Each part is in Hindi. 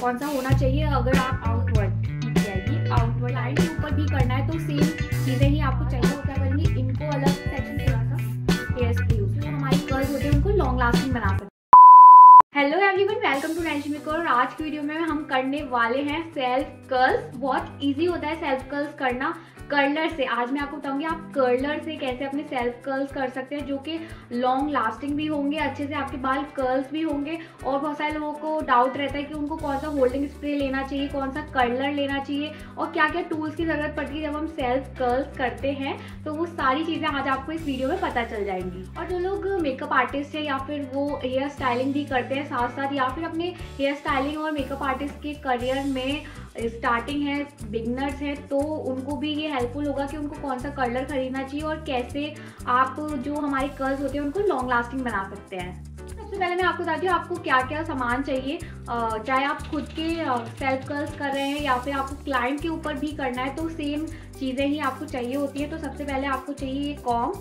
कौन सा होना चाहिए। अगर आप आउटवर्ड आउटवर्ड लाइन के ऊपर भी करना है तो सेम चीज़ें ही आपको चाहिए। वो क्या करेंगे, इनको अलग सेक्शन थोड़ा सा हेयर स्प्रे यूज, जो हमारी कर्ल्स होते हैं उनको लॉन्ग लास्टिंग बना सकते हैं। Hello everyone, welcome to Nancy makeover. और आज की वीडियो में हम करने वाले हैं सेल्फ कर्ल्स। बहुत इजी होता है सेल्फ कर्ल्स करना कर्लर से। आज मैं आपको बताऊंगी आप कर्लर से कैसे अपने सेल्फ कर्ल्स कर सकते हैं, जो कि लॉन्ग लास्टिंग भी होंगे, अच्छे से आपके बाल कर्ल्स भी होंगे। और बहुत सारे लोगों को डाउट रहता है कि उनको कौन सा होल्डिंग स्प्रे लेना चाहिए, कौन सा कर्लर लेना चाहिए और क्या क्या टूल्स की जरूरत पड़ती है जब हम सेल्फ कर्ल्स करते हैं। तो वो सारी चीजें आज आपको इस वीडियो में पता चल जाएंगी। और जो लोग मेकअप आर्टिस्ट है या फिर वो हेयर स्टाइलिंग भी करते हैं साथ साथ, या फिर अपने हेयर स्टाइलिंग और मेकअप आर्टिस्ट के करियर में स्टार्टिंग है, बिगनर्स हैं, तो उनको भी ये हेल्पफुल होगा कि उनको कौन सा कलर खरीदना चाहिए और कैसे आप जो हमारे कर्ल्स होते हैं उनको लॉन्ग लास्टिंग बना सकते हैं। सबसे पहले मैं आपको बताती हूँ आपको क्या क्या सामान चाहिए। चाहे आप खुद के सेल्फ कर्ल्स कर रहे हैं या फिर आपको क्लाइंट के ऊपर भी करना है तो सेम चीज़ें ही आपको चाहिए होती है। तो सबसे पहले आपको चाहिए कॉम,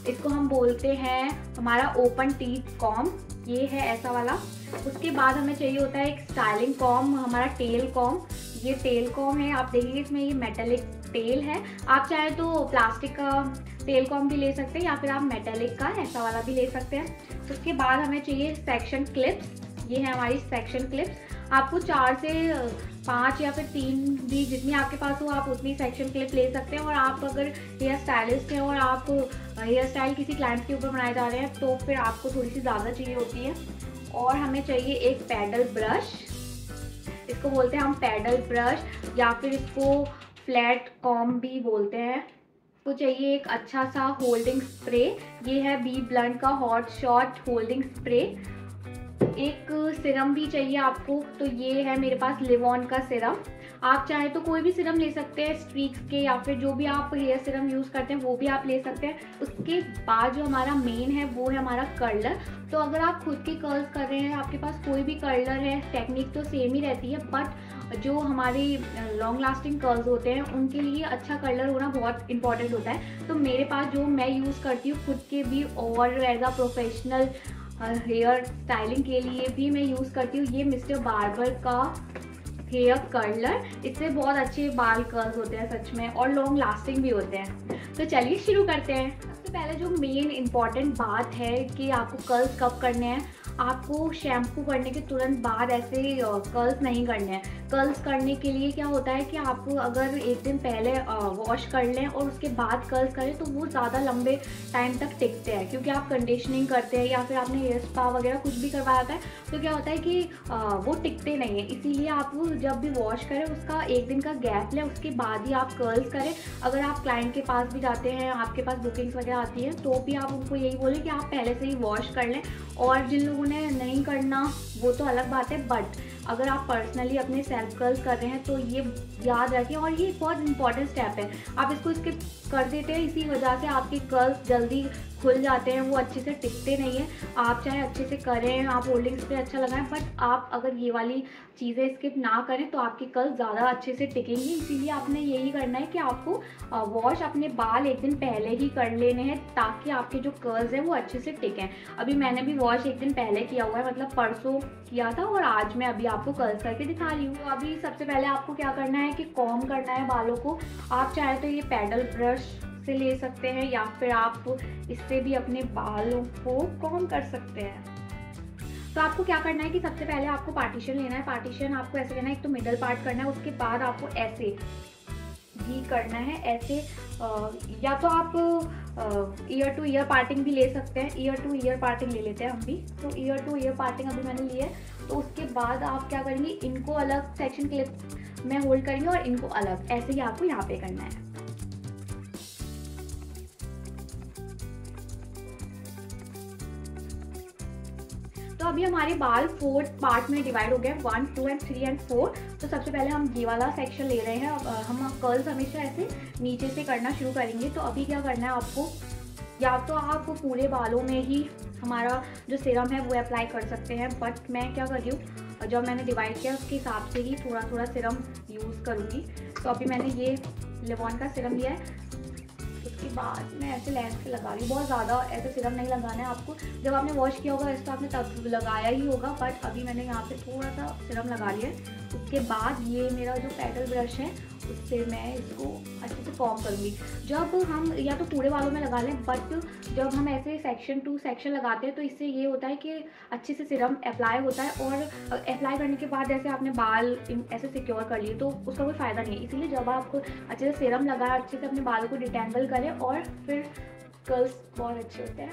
इसको हम बोलते हैं हमारा ओपन टीथ कॉम, ये है ऐसा वाला। उसके बाद हमें चाहिए होता है एक स्टाइलिंग कॉम, हमारा टेल कॉम, ये टेल कॉम है। आप देखेंगे इसमें ये मेटेलिक टेल है। आप चाहे तो प्लास्टिक का टेल कॉम भी ले सकते हैं या फिर आप मेटेलिक का ऐसा वाला भी ले सकते हैं। उसके बाद हमें चाहिए सेक्शन क्लिप्स, ये है हमारी सेक्शन क्लिप्स। आपको 4 से 5 या फिर 3 भी, जितनी आपके पास हो आप उतनी सेक्शन क्लिप ले सकते हैं। और आप अगर हेयर स्टाइलिस्ट हैं और आप हेयर स्टाइल किसी क्लाइंट के ऊपर बनाए जा रहे हैं तो फिर आपको थोड़ी सी ज़्यादा चाहिए होती है। और हमें चाहिए एक पैडल ब्रश, इसको बोलते हैं हम पैडल ब्रश या फिर इसको फ्लैट कॉम भी बोलते हैं। तो चाहिए एक अच्छा सा होल्डिंग स्प्रे, ये है बी ब्लंट का हॉट शॉट होल्डिंग स्प्रे। एक सिरम भी चाहिए आपको, तो ये है मेरे पास लिवॉन का सिरम। आप चाहे तो कोई भी सिरम ले सकते हैं, स्ट्रीक्स के या फिर जो भी आप हेयर सिरम यूज़ करते हैं वो भी आप ले सकते हैं। उसके बाद जो हमारा मेन है वो है हमारा कर्लर। तो अगर आप खुद के कर्ल्स कर रहे हैं, आपके पास कोई भी कर्लर है, टेक्निक तो सेम ही रहती है, बट जो हमारे लॉन्ग लास्टिंग कर्ल्स होते हैं उनके लिए अच्छा कर्लर होना बहुत इंपॉर्टेंट होता है। तो मेरे पास जो मैं यूज़ करती हूँ खुद के भी और as a professional hair styling के लिए भी मैं यूज़ करती हूँ ये मिस्टर बार्बर का हेयर कर्लर। इससे बहुत अच्छे बाल कर्ल्स होते हैं सच में, और लॉन्ग लास्टिंग भी होते हैं। तो चलिए शुरू करते हैं। सबसे पहले जो मेन इंपॉर्टेंट बात है कि आपको कर्ल्स कब करने हैं, आपको शैम्पू करने के तुरंत बाद ऐसे कर्ल्स नहीं करने हैं। कर्ल्स करने के लिए क्या होता है कि आप अगर एक दिन पहले वॉश कर लें और उसके बाद कर्ल्स करें तो वो ज़्यादा लंबे टाइम तक टिकते हैं, क्योंकि आप कंडीशनिंग करते हैं या फिर आपने हेयर स्पा वगैरह कुछ भी करवाया होता है तो क्या होता है कि वो टिकते नहीं है। इसीलिए आप जब भी वॉश करें उसका एक दिन का गैप लें, उसके बाद ही आप कर्ल्स करें। अगर आप क्लाइंट के पास भी जाते हैं, आपके पास बुकिंग्स वगैरह आती हैं, तो भी आप उनको यही बोलें कि आप पहले से ही वॉश कर लें। और जिन लोगों ने नहीं करना वो तो अलग बात है, बट अगर आप पर्सनली अपने सेल्फ कर्ल्स कर रहे हैं तो ये याद रखें। और ये बहुत इंपॉर्टेंट स्टेप है, आप इसको स्किप कर देते हैं, इसी वजह से आपके कर्ल्स जल्दी खुल जाते हैं, वो अच्छे से टिकते नहीं हैं। आप चाहे अच्छे से करें, आप होल्डिंग स्प्रे अच्छा लगाएं, बट आप अगर ये वाली चीज़ें स्किप ना करें तो आपके कर्ल्स ज़्यादा अच्छे से टिकेंगे। इसीलिए आपने यही करना है कि आपको वॉश अपने बाल एक दिन पहले ही कर लेने हैं, ताकि आपके जो कर्ल्स हैं वो अच्छे से टिकें। अभी मैंने भी वॉश एक दिन पहले किया हुआ है, मतलब परसों किया था, और आज मैं अभी आपको कर्ल्स करके दिखा रही हूँ। तो अभी सबसे पहले आपको क्या करना है कि कॉम करना है बालों को। आप चाहे तो ये पैडल ब्रश से ले सकते हैं या फिर आप इससे भी अपने बालों को कॉम कर सकते हैं। तो आपको क्या करना है कि सबसे पहले आपको पार्टीशन लेना है। पार्टीशन आपको ऐसे लेना है, एक तो मिडल पार्ट करना है, उसके बाद आपको ऐसे भी करना है, ऐसे या तो आप ईयर टू ईयर पार्टिंग भी ले सकते हैं। ईयर टू ईयर पार्टिंग ले लेते हैं हम भी। तो ईयर टू ईयर पार्टिंग अभी मैंने ली है। तो उसके बाद आप क्या करेंगे, इनको अलग सेक्शन क्लिप में होल्ड करेंगे और इनको अलग, ऐसे ही आपको यहाँ पे करना है। तो अभी हमारे बाल 4 पार्ट में डिवाइड हो गए, 1, 2 एंड 3 एंड 4। तो सबसे पहले हम ये वाला सेक्शन ले रहे हैं। हम कर्ल्स हमेशा ऐसे नीचे से करना शुरू करेंगे। तो अभी क्या करना है आपको, या तो आप पूरे बालों में ही हमारा जो सीरम है वो अप्लाई कर सकते हैं, बट मैं क्या कर रही हूँ, जब मैंने डिवाइड किया उसके हिसाब से ही थोड़ा थोड़ा सीरम यूज़ करूँगी। तो अभी मैंने ये लिवॉन का सीरम लिया है, उसके बाद मैं ऐसे लेंस से लगा रही हूँ, बहुत ज़्यादा ऐसे सिरम नहीं लगाना है आपको। जब आपने वॉश किया होगा वैसे तो आपने तब लगाया ही होगा, बट अभी मैंने यहाँ पे थोड़ा सा सिरम लगा लिया है। उसके बाद ये मेरा जो पेडल ब्रश है उससे मैं इसको अच्छे से कॉम्ब करूँगी। जब हम या तो पूरे बालों में लगा लें, बट जब हम ऐसे सेक्शन टू सेक्शन लगाते हैं तो इससे ये होता है कि अच्छे से सिरम अप्लाई होता है, और अप्लाई करने के बाद जैसे आपने बाल ऐसे सिक्योर कर लिए तो उसका कोई फ़ायदा नहीं है। इसीलिए जब आप अच्छे से सिरम लगाएं, अच्छे से अपने बालों को डिटेंगल करें और फिर कर्ल्स बहुत अच्छे होते हैं।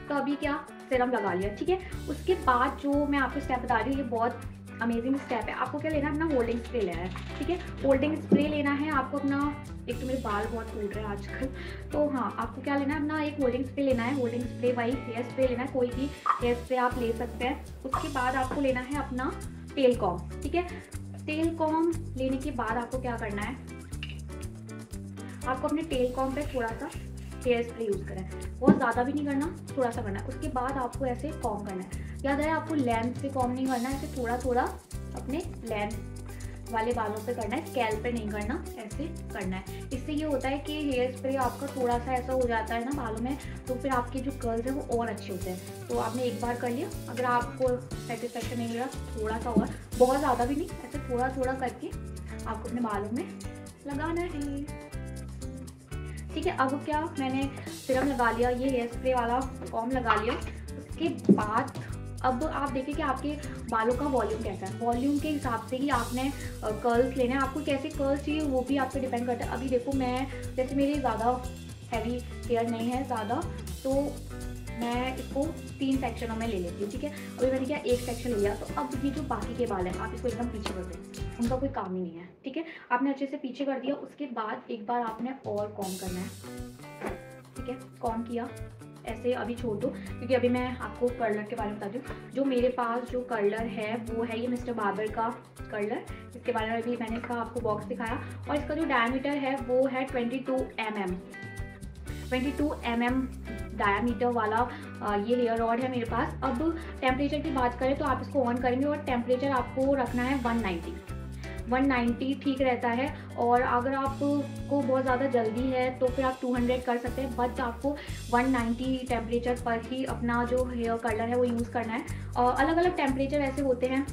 तो अभी क्या सिरम लगा लिया, ठीक है। उसके बाद जो मैं आपको स्टेप बता रही हूँ ये बहुत अमेजिंग स्टेप है। आपको क्या लेना है, अपना होल्डिंग स्प्रे लेना है, ठीक है। होल्डिंग स्प्रे लेना है आपको अपना, एक तो मेरे बाल बहुत टूट रहे हैं आजकल, तो हाँ आपको क्या लेना है, अपना एक होल्डिंग स्प्रे लेना है। Holding spray wise hair spray लेना है, कोई भी हेयर स्प्रे आप ले सकते हैं। उसके बाद आपको लेना है अपना टेल कॉम्ब, ठीक है। टेल कॉम्ब लेने के बाद आपको क्या करना है, आपको अपने टेल कॉम्ब पे थोड़ा सा हेयर स्प्रे यूज़ करें, बहुत ज़्यादा भी नहीं करना, थोड़ा सा करना है। उसके बाद आपको ऐसे कॉम्ब करना है। याद है आपको लेंथ से कॉम्ब नहीं करना है, ऐसे थोड़ा थोड़ा अपने लेंथ वाले बालों पे करना है, स्कैल्प पे नहीं करना, ऐसे करना है। इससे ये होता है कि हेयर स्प्रे आपका थोड़ा सा ऐसा हो जाता है ना बालों में, तो फिर आपके जो कर्ल्स हैं वो और अच्छे होते हैं। तो आपने एक बार कर लिया, अगर आपको सेटिस्फेक्शन नहीं मिला थोड़ा सा और, बहुत ज़्यादा भी नहीं, ऐसे थोड़ा थोड़ा करके आपको अपने बालों में लगाना है, ठीक है। अब क्या, मैंने सिरम लगा लिया, ये हेयर स्प्रे वाला कॉम्ब लगा लिया। उसके बाद अब आप देखिए कि आपके बालों का वॉल्यूम कैसा है, वॉल्यूम के हिसाब से ही आपने कर्ल्स लेने हैं। आपको कैसे कर्ल्स चाहिए वो भी आप पे डिपेंड करता है। अभी देखो मैं, जैसे मेरे ज़्यादा हैवी हेयर नहीं है ज़्यादा, तो मैं इसको 3 सेक्शनों में ले लेती हूँ, ठीक है। अभी मैंने क्या एक सेक्शन लिया, तो अब ये जो बाकी के बाल हैं आप इसको एकदम पीछे कर दें, उनका कोई काम ही नहीं है, ठीक है। आपने अच्छे से पीछे कर दिया। उसके बाद एक बार आपने और कॉम्ब करना है, ठीक है। कॉम्ब किया ऐसे, अभी छोड़ दो क्योंकि अभी मैं आपको कर्लर के बारे में बताती हूँ। जो मेरे पास जो कर्लर है वो है ये मिस्टर बार्बर का कर्लर, इसके बारे में भी मैंने इसका आपको बॉक्स दिखाया, और इसका जो डायमीटर है वो है 22 mm डायमीटर वाला ये हेयर रॉड है मेरे पास। अब टेम्परेचर की बात करें तो आप इसको ऑन करेंगे और टेम्परेचर आपको रखना है 190 ठीक रहता है। और अगर आपको बहुत ज़्यादा जल्दी है तो फिर आप 200 कर सकते हैं, बट आपको 190 टेम्परेचर पर ही अपना जो हेयर कर्लर है वो यूज़ करना है। और अलग अलग टेम्परेचर ऐसे होते हैं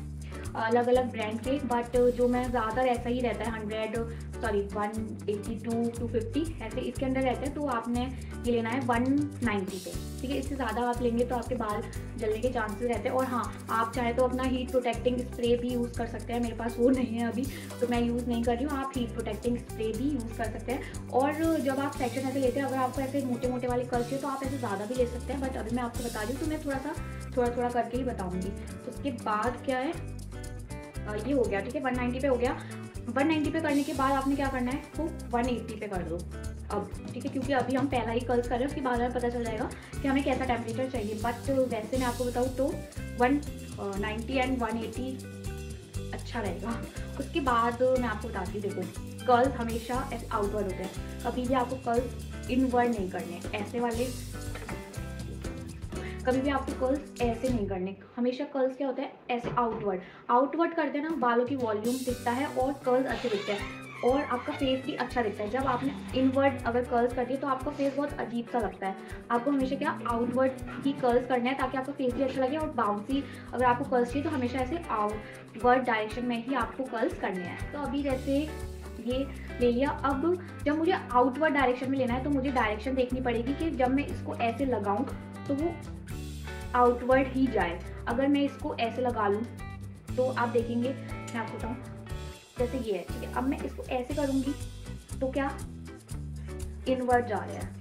अलग अलग ब्रांड के, बट जो मैं ज़्यादातर ऐसा ही रहता है 182 250 ऐसे इसके अंदर रहते हैं। तो आपने ये लेना है 190 पे, ठीक है। इससे ज़्यादा आप लेंगे तो आपके बाल जलने के चांसेस रहते हैं। और हाँ, आप चाहे तो अपना हीट प्रोटेक्टिंग स्प्रे भी यूज़ कर सकते हैं, मेरे पास वो नहीं है अभी तो मैं यूज़ नहीं कर रही हूँ। आप हीट प्रोटेक्टिंग स्प्रे भी यूज़ कर सकते हैं। और जब आप सेक्शन ऐसे लेते हैं, अगर आपको ऐसे मोटे मोटे वाले कर्ल्स चाहिए तो आप ऐसे ज़्यादा भी ले सकते हैं, बट अभी मैं आपको बता रही हूँ तो मैं थोड़ा थोड़ा करके ही बताऊँगी। उसके बाद क्या है, ये हो गया, ठीक है। 190 पे हो गया। 190 पे करने के बाद आपने क्या करना है, तो 180 पे कर दो अब, ठीक है, क्योंकि अभी हम पहला ही कर्ल्स कर रहे हैं, उसके बाद हमें पता चल जाएगा कि हमें कैसा टेम्परेचर चाहिए। बट वैसे मैं आपको बताऊँ तो 190 एंड 180 अच्छा रहेगा। उसके बाद मैं आपको बताती हूँ, देखो कर्ल्स हमेशा ऐसे आउटवर्ड होते हैं, कभी भी आपको कर्ल्स इनवर्ड नहीं करने, ऐसे वाले कभी भी आपको कर्ल्स ऐसे नहीं करने। हमेशा कर्ल्स क्या होता है, ऐसे आउटवर्ड करते हैं ना, बालों की वॉल्यूम दिखता है और कर्ल्स अच्छे दिखते हैं और आपका फेस भी अच्छा दिखता है। जब आपने इनवर्ड अगर कर्ल्स कर दिए तो आपका फेस बहुत अजीब सा लगता है। आपको हमेशा क्या आउटवर्ड ही कर्ल्स करना है ताकि आपका फेस भी अच्छा लगे, और बाउंसी अगर आपको कर्ल्स चाहिए तो हमेशा ऐसे आउटवर्ड डायरेक्शन में ही आपको कर्ल्स करने हैं। तो अभी जैसे ये ले लिया। अब जब मुझे आउटवर्ड डायरेक्शन में लेना है तो मुझे डायरेक्शन देखनी पड़ेगी कि जब मैं इसको ऐसे लगाऊं तो वो आउटवर्ड ही जाए। अगर मैं इसको ऐसे लगा लूँ तो आप देखेंगे, मैं आपको बताऊँ, जैसे ये है, ठीक है। अब मैं इसको ऐसे करूँगी तो क्या इनवर्ड जा रहा है,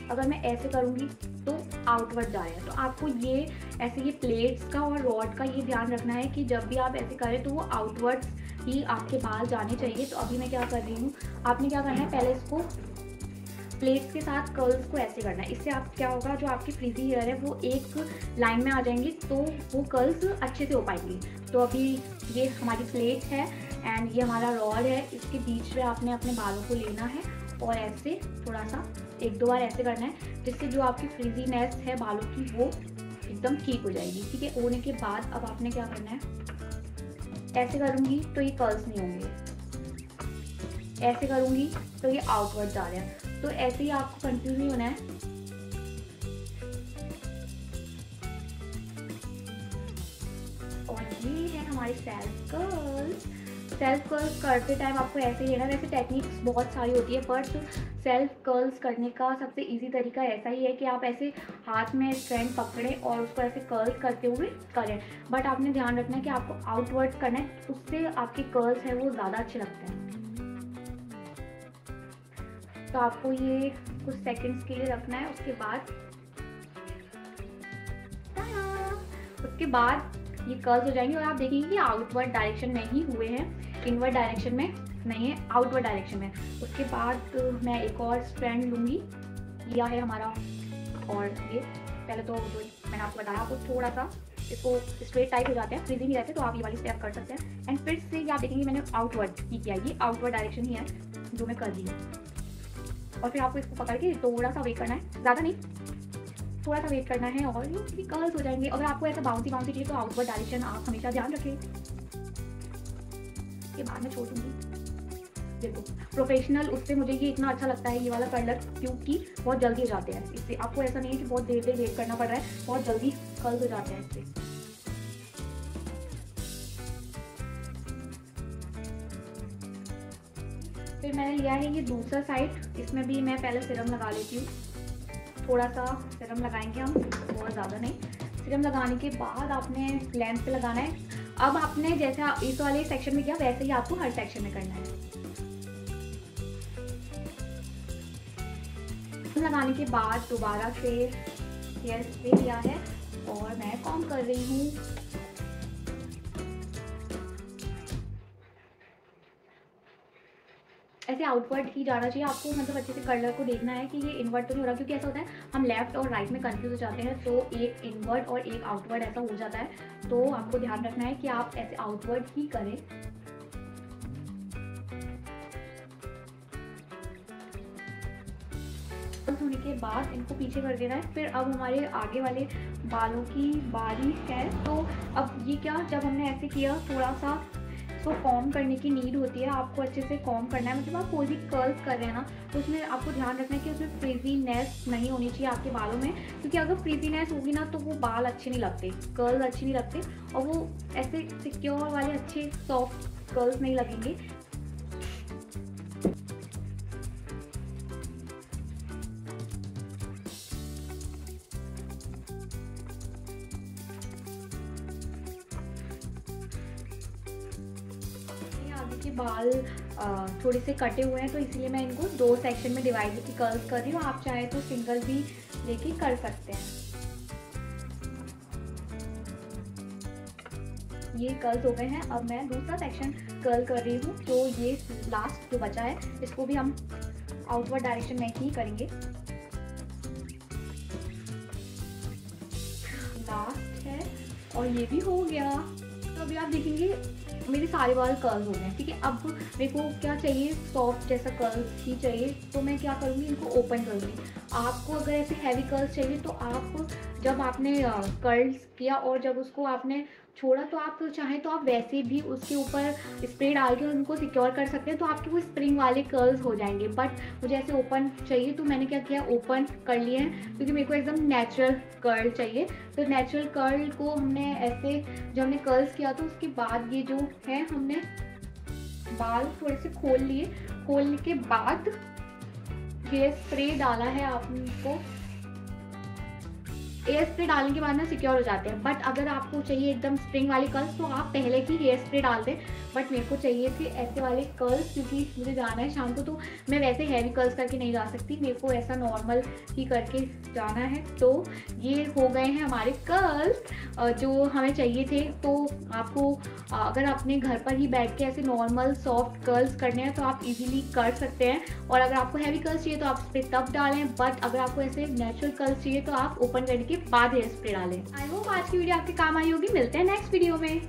अगर मैं ऐसे करूँगी तो आउटवर्ड जा रहा है। तो आपको ये ऐसे ये प्लेट्स का और रॉड का ये ध्यान रखना है कि जब भी आप ऐसे करें तो वो आउटवर्ड ही आपके बाल जाने चाहिए। तो अभी मैं क्या कर रही हूँ, आपने क्या करना है, पहले इसको प्लेट्स के साथ कर्ल्स को ऐसे करना है। इससे आप क्या होगा, जो आपकी फ्रीजी हेयर है वो एक लाइन में आ जाएंगी, तो वो कर्ल्स अच्छे से हो पाएंगी। तो अभी ये हमारी प्लेट है एंड ये हमारा रॉड है, इसके बीच में आपने अपने बालों को लेना है और ऐसे थोड़ा सा 1-2 बार ऐसे करना है, जिससे जो आपकी फ्रीजीनेस है बालों की वो एकदम ठीक हो जाएगी, ठीक है। होने के बाद अब आपने क्या करना है, ऐसे करूँगी तो ये कर्ल्स नहीं होंगे, ऐसे करूँगी तो ये आउटवर्ड जा रहा है। तो ऐसे ही आपको कंफ्यूज नहीं होना है। और ये है हमारे सेल्फ कर्ल्स। सेल्फ कर्ल्स करते टाइम आपको ऐसे ही है ना, वैसे टेक्निक्स बहुत सारी होती है, बट सेल्फ कर्ल्स करने का सबसे इजी तरीका ऐसा ही है कि आप ऐसे हाथ में स्ट्रैंड पकड़ें और उसको ऐसे कर्ल्स करते हुए करें। बट आपने ध्यान रखना है कि आपको आउटवर्ड करना है, उससे आपके कर्ल्स हैं वो ज़्यादा अच्छे लगते हैं। तो आपको ये कुछ सेकंड्स के लिए रखना है। उसके बाद ये कर्ल्स हो जाएंगे और आप देखेंगे कि आउटवर्ड डायरेक्शन में ही हुए हैं, इनवर्ड डायरेक्शन में नहीं है, आउटवर्ड डायरेक्शन में। उसके बाद मैं एक और स्ट्रैंड लूँगी, लिया है हमारा, और ये पहले तो जो मैंने आपको बताया, आपको थोड़ा सा इसको स्ट्रेट टाइप हो जाते हैं, फ्रीजी नहीं रहते, तो आप ये वाली स्टेप कर सकते हैं। एंड फिर से ये आप देखेंगे मैंने आउटवर्ड ही किया, ये आउटवर्ड डायरेक्शन ही है जो मैं कर रही हूँ। और फिर आपको इसको पकड़ के थोड़ा सा वेट करना है, ज़्यादा नहीं, थोड़ा सा वेट करना है और ये कर्ल्स हो जाएंगे। अगर आपको ऐसा बाउंसी बाउंसी चाहिए तो आउटवर्ड डायरेक्शन आप हमेशा ध्यान रखें। ये बाद में छोड़ दूँगी। देखो प्रोफेशनल उससे मुझे ये इतना अच्छा लगता है ये वाला कर्लर, क्योंकि बहुत जल्दी हो जाते हैं इससे। आपको ऐसा नहीं है कि बहुत देर देर वेट करना पड़ रहा है, बहुत जल्दी कर्ल्स हो जाते हैं इससे। फिर मैंने लिया है ये दूसरा साइड, इसमें भी मैं पहले सीरम लगा लेती हूँ। थोड़ा सा सीरम लगाएंगे हम, बहुत ज़्यादा नहीं। सीरम लगाने के बाद आपने लेंथ पे लगाना है। अब आपने जैसा इस वाले सेक्शन में किया वैसे ही आपको हर सेक्शन में करना है। लगाने के बाद दोबारा से हेयर स्प्रे लिया है और मैं कॉम्ब कर रही हूँ। ऐसे आउटवर्ड ही जाना चाहिए आपको, मतलब अच्छे से कर्लर को देखना है कि ये इनवर्ड तो नहीं हो रहा, क्योंकि ऐसा होता है हम लेफ्ट और राइट में कंफ्यूज हो जाते हैं, तो एक इनवर्ड और एक आउटवर्ड ऐसा हो जाता है। तो आपको ध्यान रखना है कि आप ऐसे आउटवर्ड ही करें। होने के बाद इनको पीछे कर देना है। फिर अब हमारे आगे वाले बालों की बारी है। तो अब ये क्या, जब हमने ऐसे किया थोड़ा सा इसको कॉम्ब करने की नीड होती है, आपको अच्छे से कॉम्ब करना है। मतलब आप कोई भी कर्ल्स कर रहे हैं ना, तो उसमें आपको ध्यान रखना है कि उसमें फ्रीजीनेस नहीं होनी चाहिए आपके बालों में, क्योंकि अगर फ्रीजीनेस होगी ना तो वो बाल अच्छे नहीं लगते, कर्ल्स अच्छे नहीं लगते, और वो ऐसे सिक्योर वाले अच्छे सॉफ्ट कर्ल्स नहीं लगेंगे। के बाल थोड़े से कटे हुए हैं, तो इसलिए मैं इनको दो सेक्शन में डिवाइड करके कर्ल्स कर रही हूँ। आप चाहे तो सिंगल भी लेके कर सकते हैं। ये कर्ल्स हो गए हैं। अब मैं दूसरा सेक्शन कर्ल कर रही हूँ, जो ये लास्ट जो बचा है इसको भी हम आउटवर्ड डायरेक्शन में ही करेंगे। लास्ट है और ये भी हो गया। तो अभी आप देखेंगे मेरे सारे बाल कर्ल्स हो गए। ठीक है, अब मेरे को क्या चाहिए, सॉफ्ट जैसा कर्ल्स ही चाहिए, तो मैं क्या करूँगी, इनको ओपन करूँगी। आपको अगर ऐसे हैवी कर्ल्स चाहिए तो आप जब आपने कर्ल्स किया और जब उसको आपने छोड़ा तो आप चाहें तो आप वैसे भी उसके ऊपर स्प्रे डाल के उनको सिक्योर कर सकते हैं, तो आपके वो स्प्रिंग वाले कर्ल्स हो जाएंगे। बट मुझे ऐसे ओपन चाहिए तो मैंने क्या किया, ओपन कर लिए हैं, क्योंकि मेरे को एकदम नेचुरल कर्ल चाहिए। तो नेचुरल कर्ल को हमने ऐसे जब हमने कर्ल्स किया तो उसके बाद ये जो है हमने बाल थोड़े से खोल लिए। खोलने के बाद हेयर स्प्रे डाला है आपको। हेयर स्प्रे डालने के बाद ना सिक्योर हो जाते हैं। बट अगर आपको चाहिए एकदम स्प्रिंग वाले कर्ल्स तो आप पहले ही हेयर स्प्रे डाल दें। बट मेरे को चाहिए थे ऐसे वाले कर्ल्स, क्योंकि मुझे जाना है शाम को, तो मैं वैसे हैवी कर्ल्स करके नहीं जा सकती, मेरे को ऐसा नॉर्मल ही करके जाना है। तो ये हो गए हैं हमारे कर्ल्स जो हमें चाहिए थे। तो आपको अगर अपने घर पर ही बैठ के ऐसे नॉर्मल सॉफ्ट कर्ल्स करने हैं तो आप इजीली कर सकते हैं। और अगर आपको हैवी कर्ल्स चाहिए तो आप स्प्रे तब डालें, बट अगर आपको ऐसे नेचुरल कर्ल्स चाहिए तो आप ओपन करने के बाद हेयर स्प्रे डालें। आई होप आज की वीडियो आपके काम आई होगी। मिलते हैं नेक्स्ट वीडियो में।